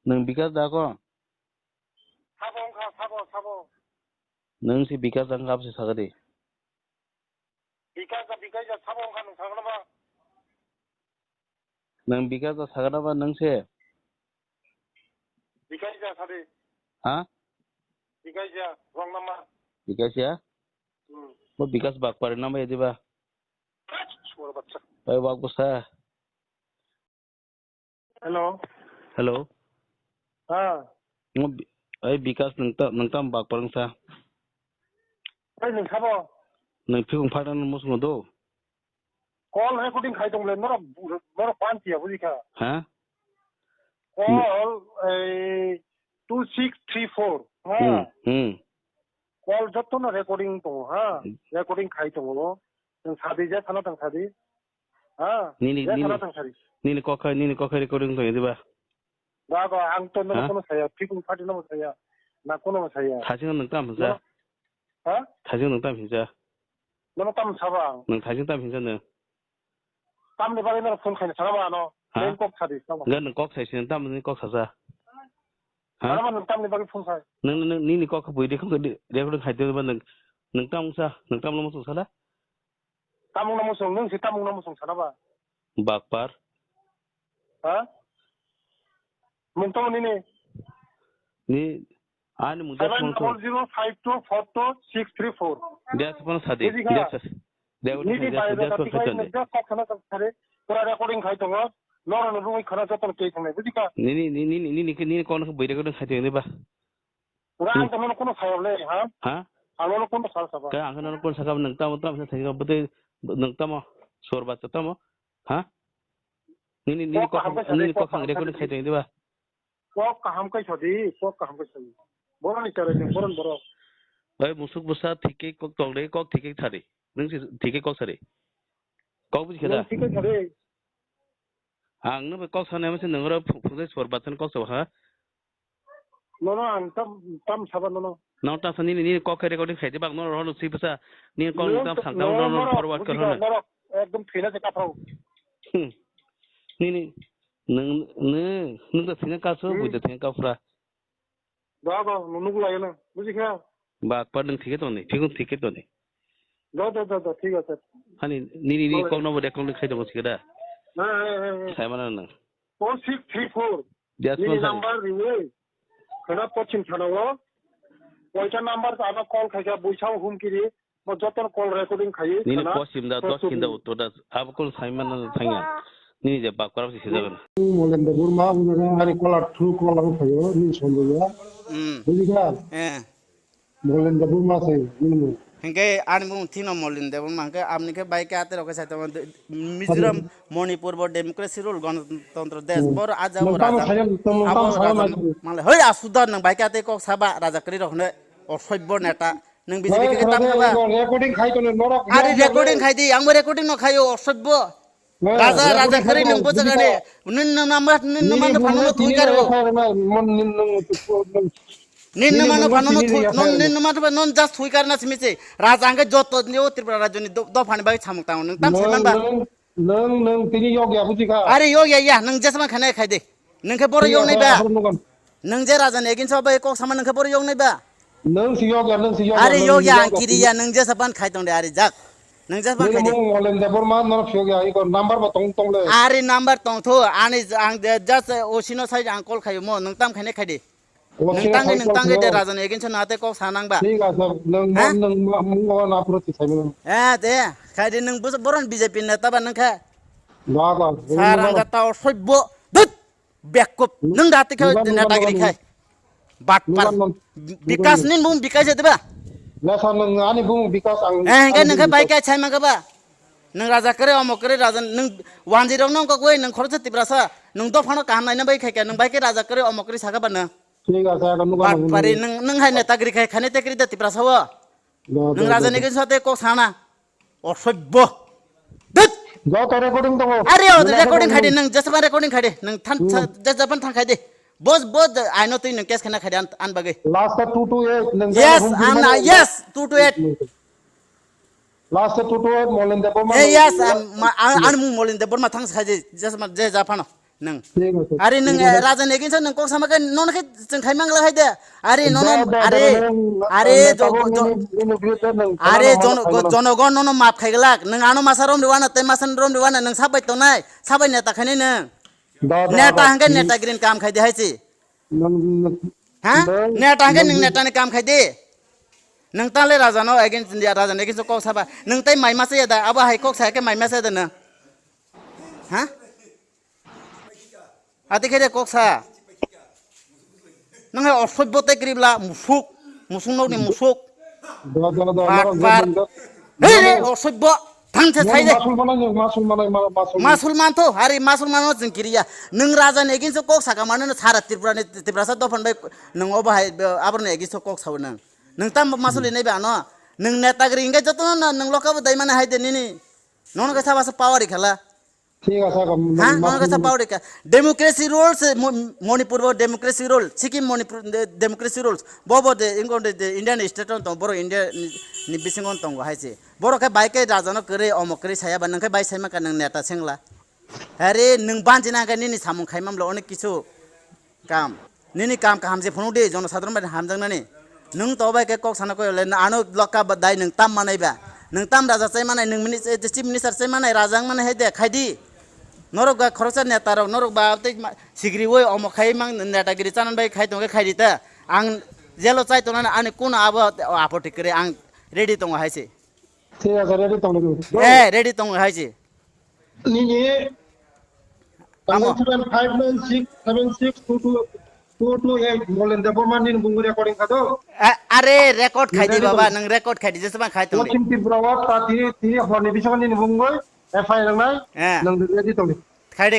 नों बिकास दाको साबो नों से बिकास दां गाबसे सागदे बिकास साबो खान सागनबा नों बिकास दा सागनाबा नों से बिकास सादे हाँ बिकास रंग नामा बिकास या वो बिकास बाग पर नाम है दिबा छोड़ बच्चा भाई बाग बसा हेलो हाँ भाई बिकास नंता बाग पर नंसा भाई नों साबो नों फिगुं फाड़न मुसुं दो कॉल रिकॉर्डिंग खाई दंले नोरा पांचिया बुझिखा हाँ कॉल 2634 हाँ कॉल जत्तो ना रिकॉर्डिंग तो हाँ रिकॉर्डिंग खाई तो नों सादी जे थाना तंग सादी हाँ जे थाना तंग सादी नीने कॉका रिकॉर्डिंग तो दिबा बाबा आं तो नों कोनो साया फिगुं फाड़ी नों साया ना कोनो साया थासिं नोंता हमसा हाँ थासिं नोंता हमसा नों तम साबा नों थासिं ता हमसा नो तमने बारे नों फोन खाने साबा नो नों कॉक सादी साबा गन कॉक साइसिं नोंता हमने कॉक सासा हाँ नों तमने बारे फोन खाए नों नीने कॉक बुइदे खंग रिकॉर्डिंग खाई तो नोंता हमसा नोंता हमला मुसुं साला तामुं ना मुसुं नों से तामुं ना मुसुं सानाबा बागपार हाँ मुंतो नीने ni ani muda phone to 7005242 dia phone sade dia sas dia ni di bayar da tikai ne da kok khana ka sare pura recording khai to no no rung khana cha ton ke thang ne budika ni kon ko beire ko khai te ne ba pura ang tamon kono khai le ha alo kono sal saba ka ang no kon saka nang ta mo ta sa thai bute nang ta mo sor ba ta mo ha ni ko khang recording khai te ne ba kok kaham kai chodi boron chare ne boron boro oi musuk busa thike kok tong de kok thike thare nang si thike kok sare kok bu kheda thike thare ang no kok sane ma se nangro phuse sor batan kok so ha no ang tam saba no now ता सनी नि Kock recording खाइदे बाग न रहल सी पसा नि call ता Santa न forward कर न एकदम फेना से काफाउ नि नों ता थिना कासो बुइदे थिना काफ्रा बाबा नुनुग लायो ना बुझिखा बाग पर नों थिके तो नि फिगुं थिके तो नि द ठीक আছে हानि नि कॉक न बडे कॉल खाइदे बस केदा साइमन न 4634 द्यास नि नंबर रिवे खना पछिम थानाव ওইটা নাম্বার আবার কল খাইছা বইছাও হুমকিরি যতন কল রেকর্ডিং খাই नि पछिम दा 10 किंदा उत्तर दा अब कल साइमन थांगा नि जे बाग पर से जागोन मोलेन बुरमा बुरा आरि कलार थ्रु कलार खायो नि सनजया बुझिखा मोलेन बुरमा से हंगे आन मुं थिनो मोलिन देव मांके आपनि के बाइक आते रखे साथ मिजोरम मणिपुर बो डेमोक्रेसी रूल गणतंत्र देश बर आज अब राजा माले हय आसुदा नं बाइक आते को साबा राजा करि रखने असभ्य नेता नं बीजेपी के ताम खाबा रेकर्डिंग खाइ तो नरक आरे रेकर्डिंग खाइ दी आंबो रेकर्डिंग न खायो असभ्य राजा करि नं बजगाने नन नम्बर फानो थुइकारो निन्न मानो फानो निन्न मानो नन जस्ट थुइकार ना सिमिसे राजांगे जत नियो त्रिपुरा राज्यनि द फानि बाय सामुताव नों ताम सेमानबा नों तिनि योग्य बुझिखा अरे योग्य या नों जेसमा खानाय खायदे नोंखे बर यong नायबा नों जे राजानि एगेन्स्ट बाय क सामान नोंखे बर यong नायबा नों सि योग्य अरे योग्य आंकिरिया नों जेसबान खायदं दे अरे जाक नों जेसबान खायदे मोलेन देबरमा नर फियोग्य इको नंबर बा तंग ले अरे नंबर तंग थो आनि आं जस्ट ओसिनो साइड आं कल खायो म नों ताम खायनाय खायदे नोंतांगे दे राजानि एगेन्स्ट नाते को सानांबा ठीक আছে नों मुंगवा ना प्रति साइमन दे खायदे नों बरन बीजेपी नेता बा नोंखा बाबा सारांगा ताव सब्य दत बेकअप नों दाते के नेतागिरि खाय बाटपार विकास नि मुं विकास देबा लेसा नों आनि बुं विकास आं हेंगे नोंखा बाइका छायमागबा नों राजा करे अमक करे राजा नों वानजिराव नों गय नों खरच तिब्रासा नों दफानो काहाम नायना बाय खायका नों बाइके राजा करे अमक करे सागाबा न ठीक আছে এখন নুগা বাটপারি नों हाय नेतागिरि खाय खाने तेकरि दा तिब्रासाव नों राजानि के साथे को साना असभ्य दत जो तो रेकर्डिंग तो अरे रेकर्डिंग खायदे नों जेसबा रेकर्डिंग खायदे नों थान जेसबान थां खायदे बस आई नो तुई नों केस खाना खायदे आन बागै लास्ट 228 नों yes yes 228 last 228 Molen Debbarma yes आन मुं मोलिन देबरमा थां खायदे जेसबा जे जाफानो nang ঠিক আছে are nang raja ne ginsa nang kok sama kan non ke jeng khai mangla hai de are nono are are jonogon nono map khaiglak nang ano masa rom diwana te masan rom diwana nang sabai to nai sabai neta khani nang neta hangke neta green kam khai de hai chi ha neta hangke nang neta ne kam khai de nang tale raja no against india raja ne ginsa kok saba nang tai mai masa ya da aba hai kok sa ke mai masa da na ha ati khe kok sa nang hai osobbote kribla musuk musung no ni musuk hei osobbo thangse thai de masulman to hari masulman no jingkiriya nang raja ne ginsa kok sa ka mane sara tripura sa dofan bai nang oba hai abr ne ginsa kok sa nang tam masuli nei ba no nang netagri ingai joto na nang lokab dai mane hai de ni non ka sa power khala ঠিক আছে हाँ non कैसा power क्या democracy rules Manipur वो democracy rule Sikkim Manipur democracy rules वो दे इनको Indian state तो बोरो India निबिसिंगन तो हाय से बोरो के बाइक के राजन करे अमकरी साया बन के बाइक साइमा का नंग नेता सेंगला अरे नंग बांजिना का निनी सामु खाइमाम लो अनेक किछु काम निनी काम का हमसे फोनु दे जन साधारण बाय हामजंग ननी नंग तो बाइक के कक साना को ले आनो लका बदाय नंग ताम मानायबा नंग ताम राजा चाइ मानाय नंग मिनि चीफ मिनिस्टर चाइ मानाय राजांग मानाय हाय दे खायदि norok ga khoroksa neta rok norok ba te sigri woi omo khai mang neta giri chanan bai khai tonga khai dita ang jelo chai tona ani kun abo apoti kre ang ready tonga haise ঠিক আছে ready তো ready tonga haise ni 596762228 বলেন দেবমান দিন বুঙ্গু recording খাদো are record khai di baba nang record khai di jesma khai tonga পশ্চিম ত্রিপুরা তা তিনি হনি vision দিন বুঙ্গু FI নাই নং রেডি তো khai de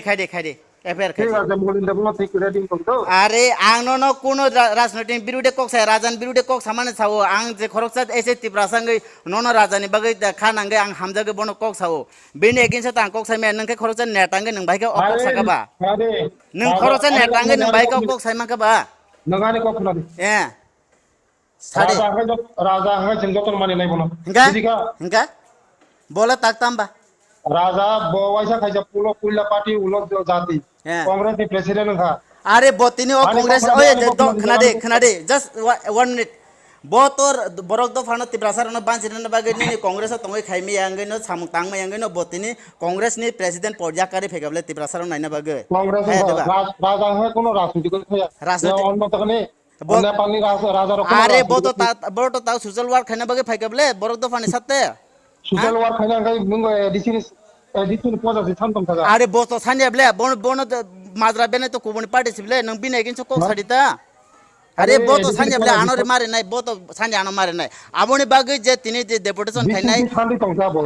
FR khai ঠিক আছে বলেন দেবমান ঠিক রেডি তো are ang no kuno rajnaitik birude kok sa rajan birude kok samane sao ang je khoroksa ese tipra sangai nono rajani bagai khanangai ang hamjage bono kok sao bene eginsa tang kok sa me nangke khoroksa netangai nang bai ka okok saka ba nang khoroksa netangai nang bai ka okok sai maka ba nangani kok khwnadi sade raja hanga jengjoton mani nai bono hinga bola taktam ba Raja बोवाइसा खाइसा पुलो पुल्ला party उलो जाति कांग्रेस नि president खा अरे बोतिनी ओ कांग्रेस ओए दो खनादे just 1 minute बो तोर बरक दो फानो तिब्रासार न बांसिन बागे नि कांग्रेस तंगै खाइमे यांगै न सामु तांगमै यांगै न बोतिनी कांग्रेस नि प्रेसिडेंट पर्याकारी फेगाबले तिब्रासार नाइना बागे कांग्रेस राजा है कोनो राजनीति को राजनीति अन्न तकने नेपाली राजा रको अरे बो तो ताउ सुजल वार खाइना बागे फेगाबले बरक दो फानि सत्ते सुजल वार खाइना गाय मुंगो एडिसिन पोजासि थांतम थागा अरे बो तो सान्याबले बोन माजरा बेने तो कुबनि पार्टी सिबले नं बिने किन को साडिता अरे बो तो सान्याबले आनरे मारे नाइ बो तो सान्या आनो मारे नाइ आबोनि बागे जे तिनी जे डेपुटेशन खाइनाइ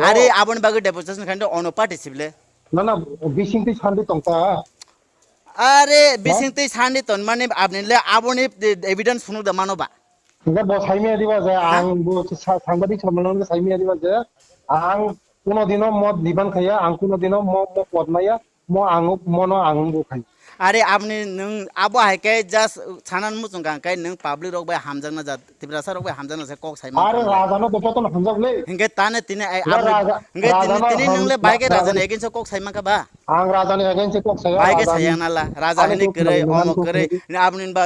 अरे आबोनि बागे डेपुटेशन खाइनो अनो पार्टी सिबले ना ना बिसिंति सान्डि तंता अरे बिसिंति सान्डि तन माने आपनिले आबोनि एविडेंस सुनु द मानोबा nga bo saimi adiba je ang bo sangbadik samlon saimi adiba je ang kuno dino mod diban khaya ang kuno dino mo podmaya mo ang mono ang bo khai अरे आपनि नों आबो हाइके just छानान मुचुं गांकाय नों public रक bye हामजांना जा तिब्रासा रक bye हामजांना से कक साइमा अरे राजानो बेटो न हमजाबले हिंगे ताने तिने हिंगे तिने नोंले बाइके राजाने एगेन से कक साइमा का बा आं राजाने एगेन से कक साइमा बाइके सायानाला राजा हनि करे अम करे आपनि बा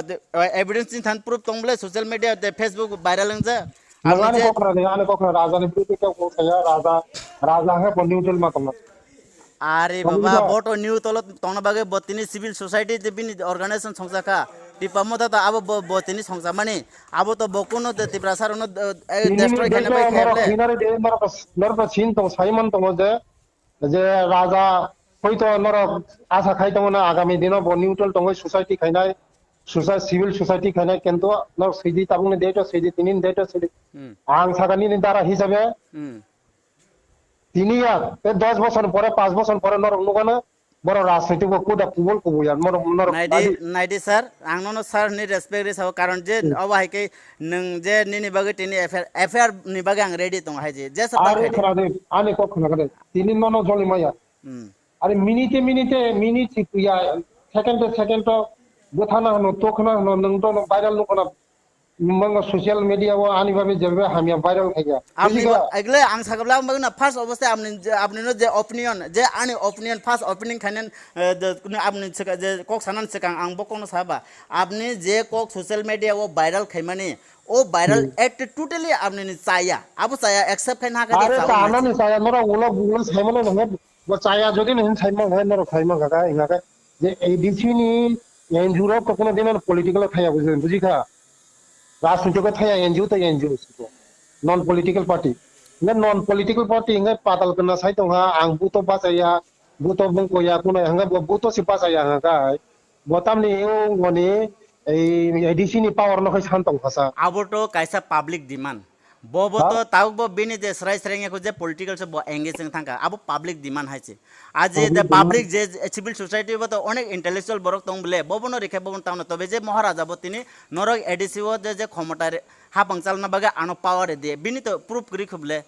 एविडेंस नि थान प्रूफ तंबले सोशल मीडिया ते फेसबुक वायरल लंजा आने कोकरा राजाने प्रूफ के कक साया राजा है न्यूट्रल मा तंग अरे बाबा बोटो न्यू तल तंग बागे बतिनी सिविल सोसाइटी ते बिनि अर्गनाइजेशन संसाखा टिपमो त अब बतिनी संसा माने अब तो बकुनो ते तिब्रासार न डिस्ट्रॉय खाने बाय खेबले किनारे दे नर सीन तो साइमन तो जे राजा होय तो नर आशा खाइ तो ना आगामी दिन ब न्यूट्रल तो society खाइनाय society civil society खाइनाय Kento नर सिदि ताबुने देतो सिदि तिनिन देतो सिदि आं सागानि दारा हिसाबे তিনি আর 10 বছর পরে 5 বছর পরে নরনুগানো বড় রাজনীতি কোটা কুবল কুবুয়ার নর নাইডি স্যার आंनो सर नि रेस्पेक्ट रे कारण जे अब हाइके नों जे निनि बागे तिनि एफआर नि बागे आं रेडी दं हाइ जे सब आरे खरादे आने को खनागदे तिनि ननो जलि माया आरे मिनिट या सेकेंड गोथाना न तोखना न नों तो भाइरल नुखना मंग सोशल मीडिया वो आनी भाभी जब हम वायरल થઈ ગયા আপনি বুঝিগা এগুলো আং সাকাবলা না ফার্স্ট অবস্থায় আপনি আপনি যে অপিনিয়ন যে আনি অপিনিয়ন ফার্স্ট অপিনিয়ন খানেন আপনি যে কক সানান সেকাং আং বকনো সাবা আপনি যে কক সোশ্যাল মিডিয়া ও ভাইরাল খাইমানি ও ভাইরাল এট টোটালি আপনি চায়া আবু চায়া অ্যাকসেপ্ট খাইনা হাকা আরে চানা নি চায়া নরা উলো উলো সাইমন নহে বো চায়া যদি নহিন সাইমন হয় নরা সাইমন গাগা ইঙ্গাকা যে এডিসি নি এনজিও তো কোনো দিন পলিটিক্যাল থায়া বুঝেন বুঝিখা राजनीतिक थाया एनजिओ तो एनजिओ नॉन पॉलिटिकल पार्टी ने नॉन पॉलिटिकल पार्टी इंगे पातल कना साइ तंगा आं बुतो पासाया बुतो बंको या कुना हंगा बुतो सि पासाया हंगा बोतामनि यो गनि एडीसी नि पावर न खै सान तंग खासा আবটো কাইসা পাবলিক ডিমান্ড ববতো তাওক বিনি যে সরাই সরাইয়া কো যে পলিটিক্যাল সব এঙ্গেজ থাকা আবো পাবলিক ডিমান্ড হাইছে আজ যে পাবলিক যে সিভিল সোসাইটি বতো অনেক ইন্টেলেকচুয়াল বরক তং বলে ববনো রেখে ববন তাও তবে যে মহারাজা বো তিনি নরক এডিসি ও যে ক্ষমতা হাপাংচাল না বাগে আনো পাওয়ার দিয়ে বিনি তো প্রুফ করি খুবলে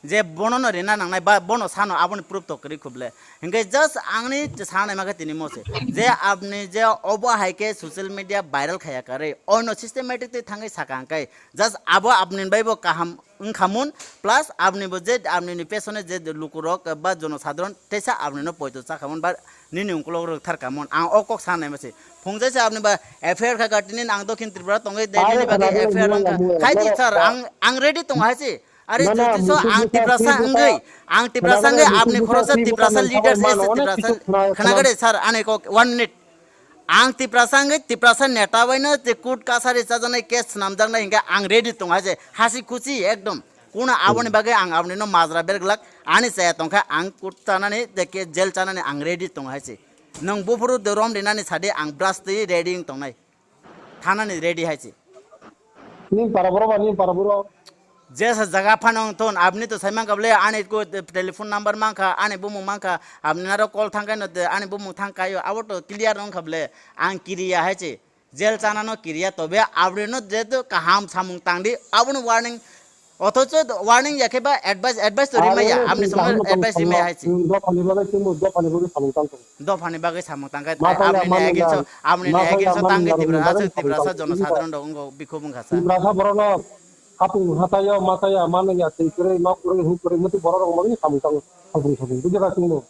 যে বনন রেনা নাংনাই বা বন সানো আপনি প্রুফ তো করি খুবলে হিংগে জাস্ট আংনি সানাই মাকে তিনি মছে যে আপনি যে অবহাইকে সোশ্যাল মিডিয়া ভাইরাল খায়া করে অন্য সিস্টেমেটিক থাঙ্গাই সাকাঙ্কাই জাস্ট আবো আপনি বাইবো কাহাম খামুন প্লাস আপনি যে আপনি পেছনে যে লুকুরক বা জনসাধারণ তেসা আপনি পয়তো চাখামুন বা নিনি উংকুলক থারকামুন আং অকক সানাই মাছে ফংজাইছে আপনি বা এফআইআর খাকা টিনিন আং দক্ষিণ ত্রিপুরা তঙ্গাই দেনি বাগে এফআইআর খাইতি স্যার আং রেডি তংহাইছে अरे जो आंग तिप्रासा अंगे आपने खरोसा तिप्रासा लीडर्स ऐसे तिप्रासा खनागड़े सर आने को 1 मिनट आंग तिप्रासा अंगे तिप्रासा नेता वैन ते कुट कासारे चाजने केस नाम जांग हिंगा आंग रेडी तंग हाजे हासि खुशी एकदम कुना आबनि बागे आंग आपनि न माजरा बेरगलाक आनि साया तंखा आंग कुट चानाने देके जेल चानाने आंग रेडी तंग हाजे नों बुफुरु दरम दिनानि सादे आंग ब्रास तै रेडी तंगनाय थानानि रेडी हाजे नी पाराबरो जैसा जगह फानों तो आपने तो सही मांगा बोले आने को टेलीफोन नंबर मांगा आने बुमु मांगा आपने नारो कॉल थांगा न आने बुमु थांगा यो अब तो क्लियर रंग खबले आंग किरिया है चे जेल चाना नो किरिया तो बे आपने नो जे तो कहाम सामुंग तांडी अब नो वार्निंग অথচ ওয়ার্নিং যাকে বা অ্যাডভাইস তো রিমাইয়া আপনি সময় অ্যাডভাইস রিমাইয়া হাইছে দফানি বাগে সামতাং আপনি নে এগেনস তাঙ্গে তিব্রাসা জনসাধারণ দঙ্গ বিক্ষোভ খাসা তিব্রাসা বড় kapung hataya mataya mana ya tikre nok kure hu kure muti borok magi samtang sabung bujaga singno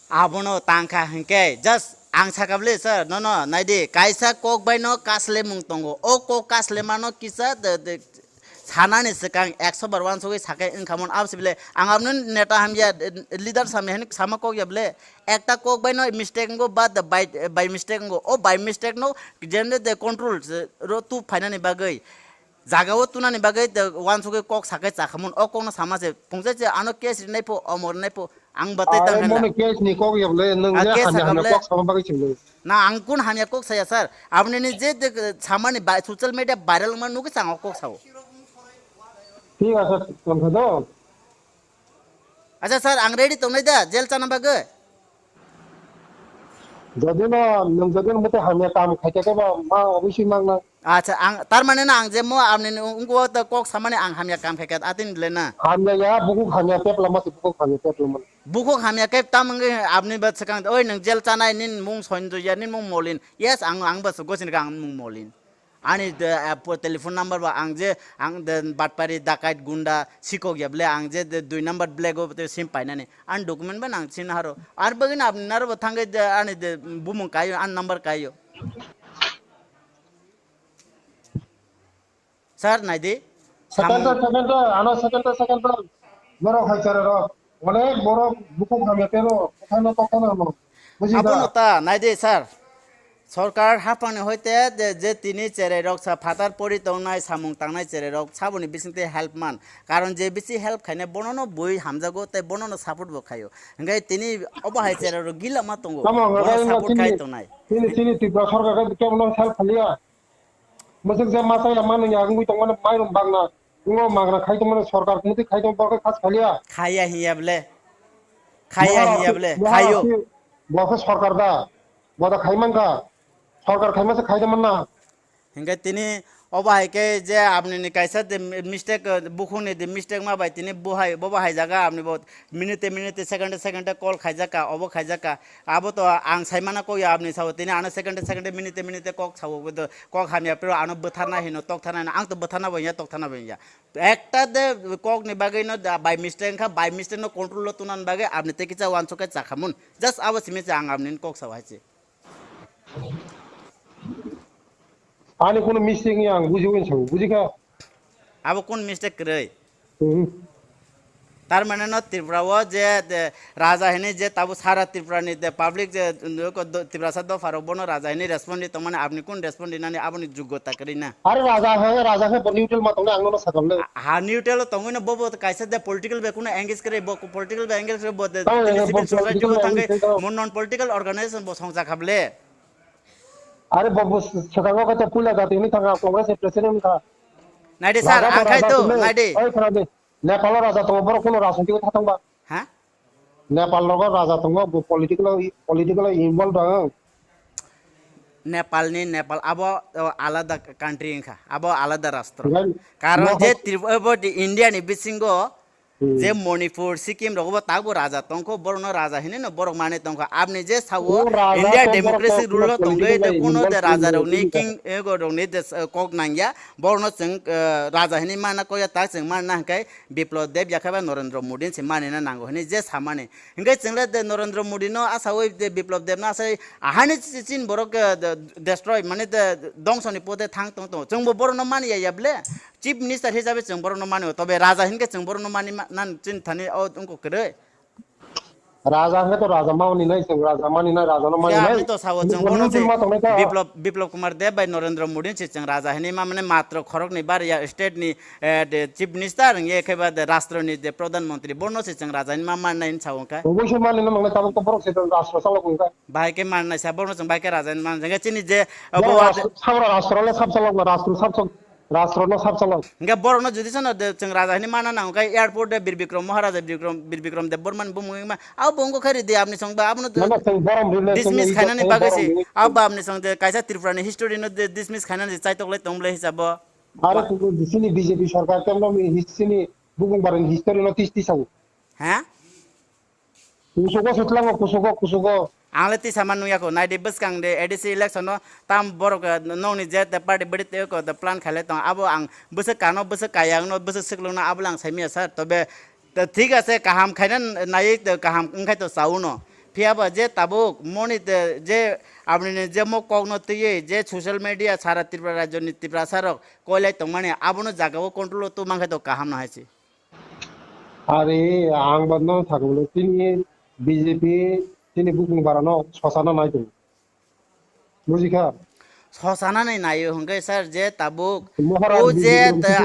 abono tangkha hingke just ang sakable sir no naidi kaisa kok baino kasle mungtongo o kok kasle mano kisa de sanani sekang 100 bar 100 sakai inkamon absibile ang amnun neta hamya leader samhen samako yable ekta kok baino mistake go bad by mistake go o by mistake no jende de control ro tu finani bagai জাগাও তুনানি বাগে one সুগে cock সাকে চাখামুন অ কোন সামাজে পংজে যে আনো case নাইপো অমর নাইপো আং বাতাই তাং মনে case নি cock ইবলে নং যে হামনা কক সামা বাগে ছিলো না আং কোন হামিয়া কক সায়া স্যার আপনি নি যে সামানি সোশ্যাল মিডিয়া ভাইরাল মান নুকে চাং কক সাও ঠিক আছে কমখা দো আচ্ছা স্যার আং রেডি তো নাই দা জেল চানা বাগে যদি না নং যদি মতে হামিয়া কাম খাইতে কে মা অবশ্যই মাংনা আচ্ছা আং তার মানে না আং যে মো আপনি উঙ্গো তো কক সামানে আং হামিয়া কাম খাইকা আতিন লেনা হামিয়া ya buku হামিয়া পেপলা মাসি buku হামিয়া পেপলা বুকো হামিয়া কে তামঙ্গে আপনি বাত সাকাং ওই নং জেল চানাই নিন মুং সঞ্জয়া নিন মুং মলিন ইয়েস আং বাস গোসিন গাং মুং মলিন আনি টেলিফোন নাম্বার বা আং যে আং বাটপারি ডাকাইত গুন্ডা সিকো গিয়াবলে আং যে 2 নাম্বার ব্ল্যাক ও সিম পাইনানি আন ডকুমেন্ট বা আং সিন হারো আর বগিন আপনি নারো থাঙ্গে আনি বুমুং কাইও আন নাম্বার কাইও স্যার নাইদি সেকেন্ড আনো সেকেন্ড বড় খাইছারে র অনেক বড় বুকু হামিয়া পেরো কোথায় না তখন বুঝি আপন তা নাইদি স্যার সরকার হাফানে হইতে যে তিনি চেরে রক ফাতার পরি তংনাই সামুং তাংনাই চেরে রক সাবনি বিসিতে হেল্প মান কারণ যে বেশি হেল্প খাইনে বননো বই হামজাগো তাই বননো সাপোর্ট বো খাইও গাই তিনি অবহাই চেরে রক গিলা মা তঙ্গো সাপোর্ট খাই তো নাই তিনি ত্রিপুরা সরকার কেমন হেল্প খালিয়া মসক যে মাসাই মান ইয়া গুই তংনে মাইরম বাংনা উঙ্গো মাগনা খাই তো মানে সরকার মুতি খাই তো বড় খাস খালিয়া খাইয়া হিয়াবলে খাইও বড় সরকার দা বড় খাইমানকা সরকার খাইমাসে খাইদমান না হিংগা তিনি অবাহাইকে যে আপনি কাইসা মিস্টেক বুকুনি দি মিস্টেক মা বাই তিনি বহাই ববাহাই জায়গা আপনি বহুত মিনিটে মিনিটে সেকেন্ডে সেকেন্ডে কল খাইজাকা অব খাইজাকা আবো তো আং সাইমানা কই আপনি সাও তিনি আনো সেকেন্ডে সেকেন্ডে মিনিটে মিনিটে কক সাও কক হামিয়া pero আনো বথানা হিনো তক থানা আং তো বথানা বইয়া তক থানা বইয়া একটা দে কক নি বাগৈ ন বাই মিস্টেক খা বাই মিস্টেক ন কন্ট্রোল তুনান বাগে আপনি তে কিছা ওয়ান চকে চাখামুন জাস্ট আবো সিমেছে আং আপনি কক সাও হাইছে আনি কোনো মিস্টেক নি আং বুঝিবেন সাও বুঝিকা আবো কোন মিস্টেক করে তার মানে ন ত্রিপুরাও যে রাজা হেনি যে তাবো সারা ত্রিপুরানি পাবলিক যে ত্রিপুরা সাদ ফারক বনো রাজা হেনি রেসপন্ড তো মানে আপনি কোন রেসপন্ড দিনানি আপনি যোগ্যতা করি না আরে রাজা হে নিউট্রাল মা তোমরা আংনো সাকলে হা নিউট্রাল তঙ্গই না বব কাইসা দে পলিটিক্যাল বে কোন এঙ্গেজ করে পলিটিক্যাল বে এঙ্গেজ করে বদ সিভিল সোসাইটি বো তাঙ্গে মন নন পলিটিক্যাল অর্গানাইজেশন বো সংসা খাবলে আরে বাবু সকাগো কত পুলা গাতে নি থাকা কংগ্রেস প্রেসিডেন্ট কা নাইডে স্যার আখাই তো নাইডে ওই খনাদে নেপাল রাজা তো বড় কোন রাজনীতি কথা থাকবা হ্যাঁ নেপাল লগর রাজা তো পলিটিক্যাল ইনভলভ দং নেপাল আবো আলাদা কান্ট্রি ইনখা আবো আলাদা রাষ্ট্র কারণ যে ত্রিপুরা ইন্ডিয়ানি বিসিঙ্গ যে মণিপুর সিকিম রগব তাগো রাজা তংখো বড় রাজা হিনে ন বড় মানে তংখো আপনি যে সাও ইন্ডিয়া ডেমোক্রেসি রুল তংগে দে কোন দে রাজা রগনি কিং এগো রগনি দে কক নাঙ্গিয়া বড় চং রাজা হিনে মানা কয়া তা চং মান নাंगकाय বিপ্লব দেব याखाबा नरेंद्र मोदी से माने ना नांगो हिने जे सामाने हिंगे चंगले दे नरेंद्र मोदी नो आसावै दे बिप्लव देव ना आसाय आहानि चिन बरक डिस्ट्रॉय माने दे दंसनि पदे थांग तंग तो जोंबो बड़ न मानिया याबले चीफ मिनिस्टर हिसाबै जों बड़ न मानियो तबे राजा हिनके जों बड़ न मानि नान चिन थानि ओ उनको करे राजा है तो राजा मावनी नहीं संग राजा मानी ना राजा न मानी नहीं तो सावो जों बड़ से বিপ্লব কুমার দেব বাই নরেন্দ্র মোদি से जों राजा हिनि मा माने मात्र खरक नि बार या स्टेट नि चीफ मिनिस्टर ये खेबा राष्ट्र नि दे प्रधानमंत्री बड़ से जों राजा नि मा माननाय सावो का ओबो माने न मंगला ताबो तो बरक से राष्ट्र सालो का भाई के माननाय सा बड़ जों भाई के राजा नि मान जों चिनि जे सावरा राष्ट्रले सब सालो राष्ट्र न सब सालो इंगा बड़ न जुदि सन जों राजा हिनि माना ना का एयरपोर्ट दे बीर महाराजा बीर देबबर्मन बुमुमा आ बंगो खरि दे आपनि संग आपन डिसमिस खानानि बागैसे अब आपनि संग कायसा त्रिपुरानि हिस्टोरी न डिसमिस खानानि चाइतकले तंबले हिसाब आरे तु दिसिनि बीजेपी सरकार केमनो हिस्सिनि बुगुंबारनि हिस्टोरी न तिस्ति साउ हैं कुसुगो आंले ति सामान नुयाको नाइदे बसकांग दे एडिसि इलेक्शन न ताम बरक नौनि जे द पार्टी बडि ते को द प्लान खाले त अब आं बस कानो बस कायांग न बस सकलो न अब लां साइमिया सर तबे ठीक আছে কাহাম খাইনা নাই কাহাম ওংখাই তো চাও ন ফিয়াবা যে তাবুক মনি যে আপনি যে মো কগ্ন তুই যে সোশ্যাল মিডিয়া সারা ত্রিপুরা রাজ্য ত্রিপুরা সারক কইলাই তো মানে আবনো জাগাও কন্ট্রোল তো মাংখাই তো কাহাম না হাইছে আরে আং বদন থাকবো তিনি বিজেপি তিনি বুকিং বাড়ানো শশানা নাই তো বুঝিখা শশানা নাই নাই হংগে স্যার যে তাবুক ও যে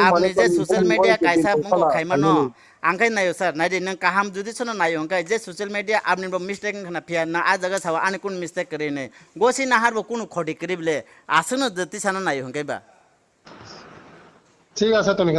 আপনি যে সোশ্যাল মিডিয়া কাইসা মঙ্গ খাইমানো आंखाय नायो सर नाइदे नों काहाम जुदि सन नायो हंखाय जे सोशल मीडिया आपनि मिस्टेक खना फिया ना आ जगह सावा आनि कुन मिस्टेक करे ने गोसी नाहारबो कुन खडी करिबले आसनो जति सन नायो हंखाय बा ঠিক আছে তুমি